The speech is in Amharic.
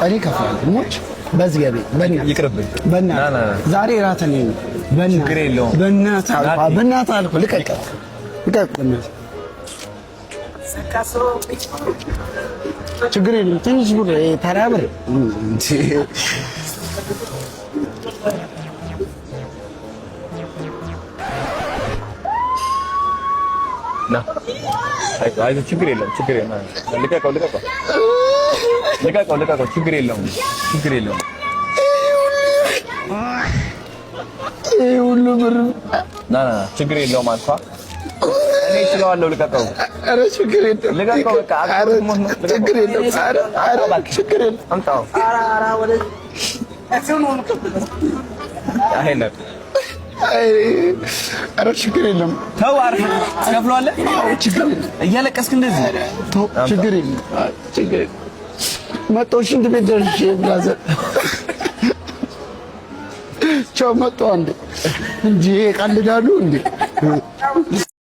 እኔ ከፍላለሁ። ሞች በዝገቤ ይቅርብኝ። በእናትህ ዛሬ እራት እኔ ችግር የለውም። በእናትህ አልኩህ። ልቀቅ ችግር የለም። ትንሽ ብር ተራ ብር አይዞህ ችግር የለም። ልቀቀው ችግር የለውም። ይሄ ሁሉ ብር ችግር የለውም አልኳ። እኔ እችለዋለሁ። ልቀቀው። ኧረ ችግር የለም። ልቀቀው በቃ ችግር የለም። ችግር የለም። አምጣው። ኧረ ችግር የለም። ተው አርፍ ትከፍለዋለህ። ችግር የለም። እያለቀስክ እንደዚህ ተው። ችግር የለም። መጣሁ ሽንት ቤት ደርሼ ብራዘር ቻው መጣሁ እንዴ እንጂ ቀልዳሉ እንዴ